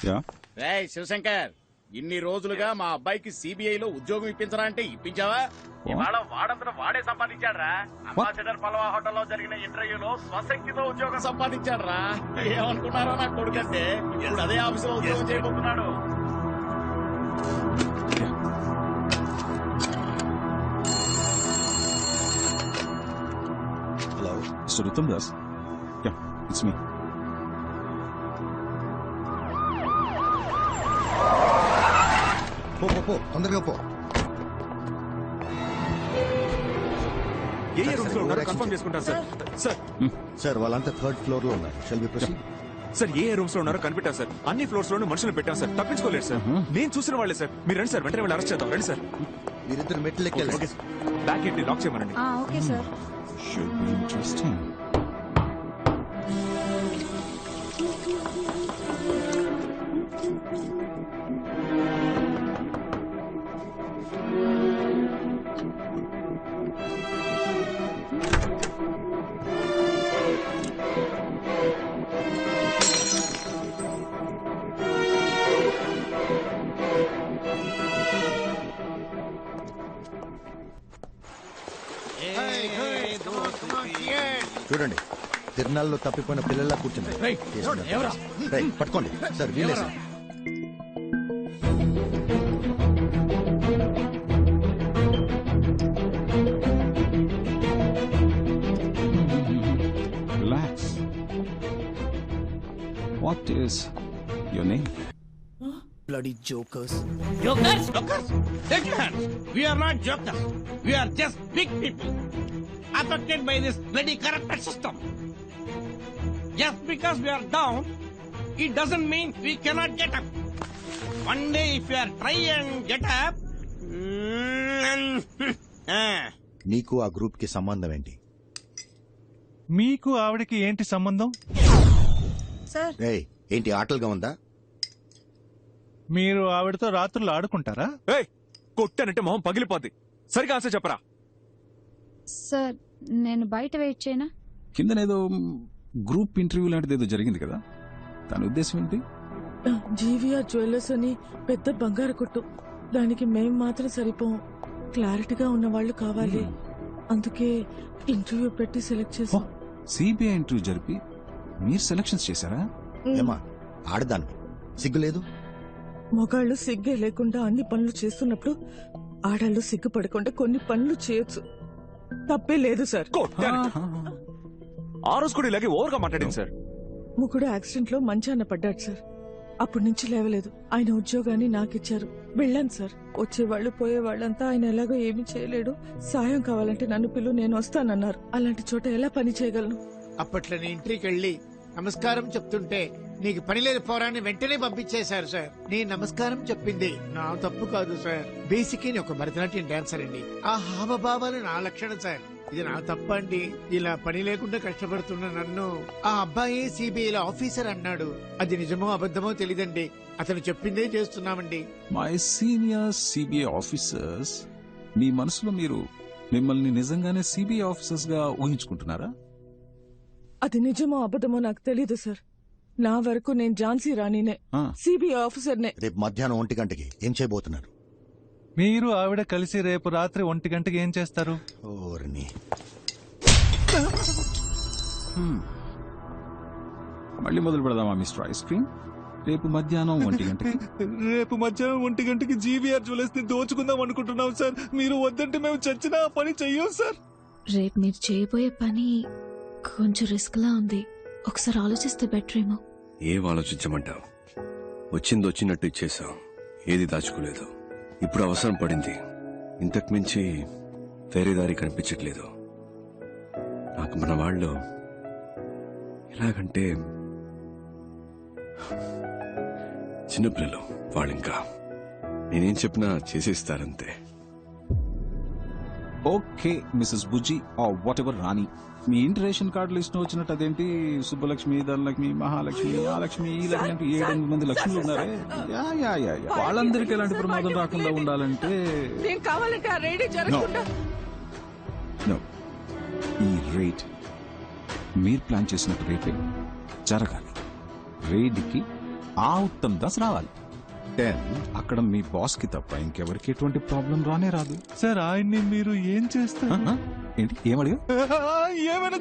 రేయ్ శివశంకర్, ఇన్ని రోజులుగా మా అబ్బాయికి సిబిఐలో ఉద్యోగం ఇప్పించరా అంటే ఇప్పించావా? ఇవాళ వాడంతట వాడే సంపాదించాడ్రా. అంబాసిడర్ పల్వా హోటల్లో జరిగిన ఇంటర్వ్యూలో స్వశక్తితో ఉద్యోగం సంపాదించాడ్రా. ఏమనుకున్నారో నా కొడుకంటే ఇప్పుడు అదే ఆఫీసులో ఉద్యోగం చేయబోతున్నాడు. Hello mister Uttam Das. Yeah, it's me. పో తొందరగా పో. ఏ రూమ్స్ లో ఉన్నారో కన్ఫర్మ్ చేసుకుంటారు సార్. సార్ సార్ వాళ్ళంతా థర్డ్ ఫ్లోర్ లో ఉన్నారు. Shall be proceed. Sir A rooms లో ఉన్నారో కనిపెట్టారు సార్. అన్ని ఫ్లోర్స్ లోనూ మనుషులు పెట్టాం సార్. తప్పించుకోలేదు సార్. నేను చూసిన వాళ్ళే సార్. మీరు రండి సార్, వెంటనే వాళ్ళు అరెస్ట్ చేద్దాం. రండి సార్. మీరిద్దరు మెట్లు ఎక్కాలి. బ్యాక్ ఏంటి లాక్ చేయమనండి. Okay sir. Should be interesting. చూడండి, తిరునాళ్ళలో తప్పిపోయిన పిల్లల్లా కూర్చుంది. పట్టుకోండి సార్. వీలే sir. Relax. What is your name? Bloody jokers. Jokers? Take your hands. We are not jokers. We are just big people affected by this bloody corrupted system. Just because we are down, it doesn't mean we cannot get up. One day if we are try and get up, నీకు ఆ group కి సంబంధం ఏంటి? మీకు ఆవిడకి ఏంటి సంబంధం? Sir ఏయ్, ఏంటి ఆటలుగా ఉందా? మీరు ఆవిడతో రాత్రులు ఆడుకుంటారా? కొట్టానంటే మొహం పగిలిపోద్ది. సరిగా ఆన్సర్ చెప్పరా. సార్ నేను బయట వెయిట్ చేయనా? కిందనేదో గ్రూప్ ఇంటర్వ్యూ లాంటిది ఏదో జరిగింది కదా, దాని ఉద్దేశం ఏంటి? జీవీఆర్ జ్యువెలర్స్ అని పెద్ద బంగారు కొట్టు, దానికి మేం మాత్రం సరిపోం. క్లారిటీగా ఉన్న వాళ్ళు కావాలి. అందుకే ఇంటర్వ్యూ పెట్టి సెలెక్ట్ చేసాం. సిబిఐ ఇంటర్వ్యూ జరిపి మీరు సెలక్షన్స్ చేశారా? ఏమా ఆడదాన్ని సిగ్గులేదు? మగాళ్ళు సిగ్గే లేకుండా అన్ని పనులు చేస్తున్నప్పుడు ఆడాళ్ళు సిగ్గుపడకుండా కొన్ని పనులు చేయొచ్చు. తప్పే లేదు సార్. ఆ రోజు కూడా ఇలాగే ఓవర్గా మాట్లాడింది సార్. ముగ్గుడు యాక్సిడెంట్ లో మంచాన పడ్డాడు సార్. అప్పటి నుంచి లేవలేదు. ఆయన ఉద్యోగాన్ని నాకిచ్చారు. వెళ్ళాను సార్. వచ్చేవాళ్లు పోయేవాళ్ళంతా ఆయన ఎలాగో ఏమీ చేయలేడు, సాయం కావాలంటే నన్ను పిలు, నేను వస్తానన్నారు. అలాంటి చోట ఎలా పని చేయగలను? అప్పట్లో నీ ఇంటికి వెళ్ళి నమస్కారం చెప్తుంటే నీకు పని లేదు పోరాన్ని వెంటనే పంపించేశారు సార్. నీ నమస్కారం చెప్పింది నా తప్పు కాదు సార్. బేసిక్ ఒక భరతనాట్యం డాన్సర్ అండి. ఆ హావభావాలు నా లక్షణం సార్. ఇది నా తప్ప అండి. ఇలా పని లేకుండా కష్టపడుతున్న నన్ను ఆ అబ్బాయి సిబిఐ ఆఫీసర్ అన్నాడు. అది నిజమో అబద్ధమో తెలీదండి. అతను చెప్పిందే చేస్తున్నామండి. మై సీనియర్ సిబిఐ ఆఫీసర్స్, మీ మనసులో మీరు మిమ్మల్ని నిజంగానే సిబిఐ ఆఫీసర్స్ గా ఊహించుకుంటున్నారా? అది నిజమో అబద్ధమో నాకు తెలీదు సార్. నా వరకు నేను ఝాన్సీ రాణినే, సిబిఐ ఆఫీసర్నే. రేపు మధ్యాహ్నం 1 గంటకి ఏం చేయబోతున్నారు? మీరు ఆవిడ కలిసి రేపు రాత్రి 1 గంటకి ఏం చేస్తారు? ఓర్ని మళ్ళీ మొదలు పెడదామా మిస్టర్ ఐస్ క్రీమ్? రేపు మధ్యాహ్నం 1 గంటకి. రేపు మధ్యాహ్నం 1 గంటకి జీవీఆర్ జ్యువెలర్స్ ని దోచుకుందాం అనుకుంటున్నాం సార్. మీరు వద్దంటే మేము చచ్చినా ఆ పని చెయ్యం సార్. రేపు మీరు చేయబోయే పని కొంచెం రిస్క్ లా ఉంది. ఒకసారి ఆలోచిస్తే బెటర్ ఏమో. ఏం ఆలోచించమంటావు? వచ్చింది వచ్చినట్టు ఇచ్చేసాం. ఏది దాచుకోలేదు. ఇప్పుడు అవసరం పడింది. ఇంతకు మించి వేరే దారి కనిపించట్లేదు నాకు. మన వాళ్ళు ఎలాగంటే చిన్నపిల్లలు. వాళ్ళింకా నేనేం చెప్పినా చేసేస్తారంతే. Okay Mrs Bujji or whatever Rani, మీ ఇంటి రేషన్ కార్డు లిస్ట్ వచ్చినట్టు అదేంటి సుబ్బలక్ష్మి, ధనలక్ష్మి, మహాలక్ష్మి, ఆ లక్ష్మి, ఈ లక్ష్మి అంటే 7-8 మంది లక్ష్ములు ఉన్నారే. వాళ్ళందరికీ ఎలాంటి ప్రమాదం రాకుండా ఉండాలంటే ఈ రేట్ మీరు ప్లాన్ చేసినట్టు రేపే జరగాలి. రేడ్కి ఆ ఉత్తమ్ దాస్ రావాలి. 10 అక్కడ మీ బాస్ కి తప్ప ఇంకెవరికి ఎటువంటి ప్రాబ్లం రానే రాదు. సార్ ఆయన్ని మీరు ఏం చేస్తారు? ఏంటి ఏమడిగా? ఏమైనా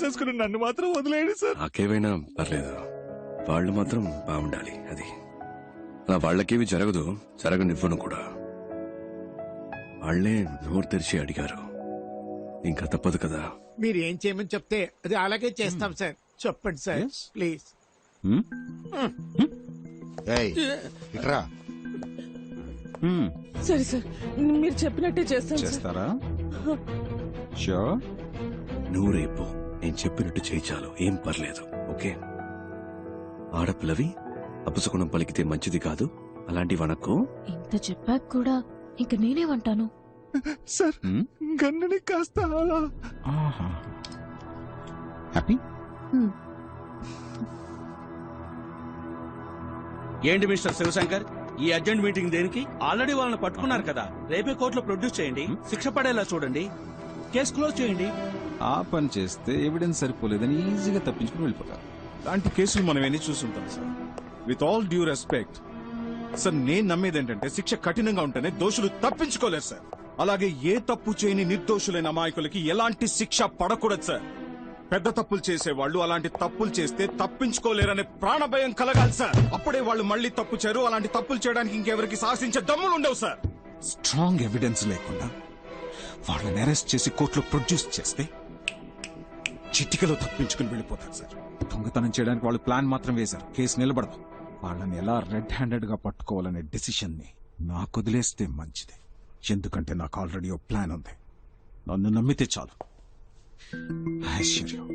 చేసుకోండి నన్ను మాత్రం వదిలేయండి సార్. నాకేమైనా పర్లేదు, వాళ్ళు మాత్రం బాగుండాలి. అది అలా వాళ్ళకేమి జరగదు, జరగనివ్వను కూడా. వాళ్లే నోరు తెరిచి అడిగారు, ఇంకా తప్పదు కదా. మీరు ఏం చేయమని చెప్తే అది అలాగే చేస్తాం సార్. చెప్పండి సార్ ప్లీజ్. ఏయ్, ఇట్రా. సరే సార్, మీరు చెప్పినట్టే చేస్తాను సార్. చేస్తారా? షూర్. నువ్వు రేపు నేను చెప్పినట్టు చేయి చాలు, ఏం పర్లేదు. ఓకే? ఆడపిల్లవి అపశకునం పలికితే మంచిది కాదు, అలాంటి వనకు. ఇంత చెప్పాక కూడా ఇంక నేనేమంటాను? సార్ గన్నని కాస్త అలా. హ్యాపీ? ఏంటి మిస్టర్ శివశంకర్, ఈ అర్జెంట్ మీటింగ్ దేనికి? ఆల్రెడీ వాళ్ళని పట్టుకున్నారు కదా, రేపే కోర్టులో ప్రొడ్యూస్ చేయండి, శిక్ష పడేలా చూడండి, కేసు క్లోజ్ చేయండి. ఆ పని చేస్తే ఎవిడెన్స్ సరిపోలేదని ఈజీగా తప్పించుకుని వెళ్ళిపోతారు. లాంటి కేసులు మనం ఎన్ని చూస్తుంటాం sir. With all due respect sir, నేను నమ్మేది ఏంటంటే శిక్ష కఠినంగా ఉంటేనే దోషులు తప్పించుకోలేరు సార్. అలాగే ఏ తప్పు చేయని నిర్దోషులైన అమాయకులకి ఎలాంటి శిక్ష పడకూడదు సార్. పెద్ద తప్పులు చేసేవాళ్ళు అలాంటి తప్పులు చేస్తే తప్పించుకోలేరనే ప్రాణభయం కలగాలి సార్. అప్పుడే వాళ్ళు మళ్ళీ తప్పు చేయరు. అలాంటి తప్పులు చేయడానికి ఇంకెవరికి సాహసించే దమ్ములు ఉండవు సార్. స్ట్రాంగ్ ఎవిడెన్స్ లేకుండా వాళ్ళని అరెస్ట్ చేసి కోర్టులో ప్రొడ్యూస్ చేస్తే చిటికలో తప్పించుకుని వెళ్ళిపోతారు సార్. దొంగతనం చేయడానికి వాళ్ళు ప్లాన్ మాత్రం వేశారు, కేసు నిలబడదు. వాళ్ళని ఎలా రెడ్ హ్యాండెడ్ గా పట్టుకోవాలనే డెసిషన్ ని నాకు వదిలేస్తే మంచిది. ఎందుకంటే నాకు ఆల్రెడీ ఓ ప్లాన్ ఉంది. నన్ను నమ్మితే చాలు. ఐశ్వర్యం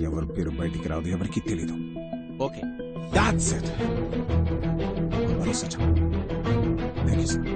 ఎవరి పేరు బయటికి రాదు, ఎవరికి తెలీదు. Okay, that's it. Thank you sir.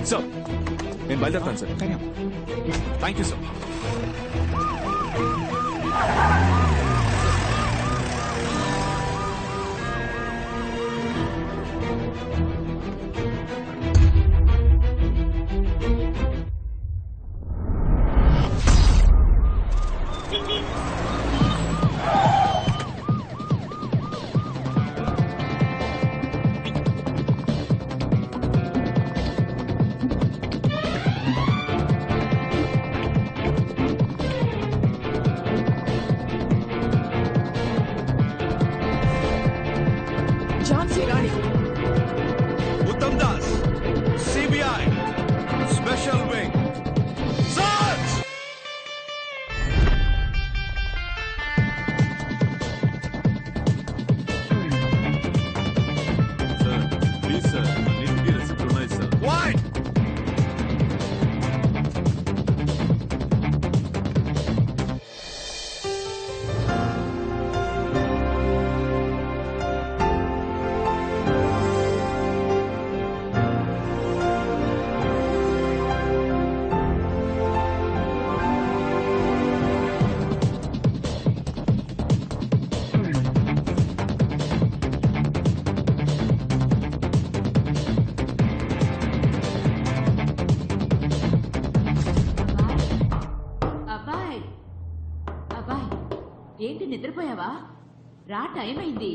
Sir నేను బయలుదేరుతాను sir. Thank you sir. Jhansi Rani. Uttam Das, CBI special wing. Search! Sir please sir, అన్నింటికీ రెసిప్ట్ ఉన్నాయి సార్. Wait! అబ్బాయి, ఏంటి నిద్రపోయావా? రా, టైం అయింది.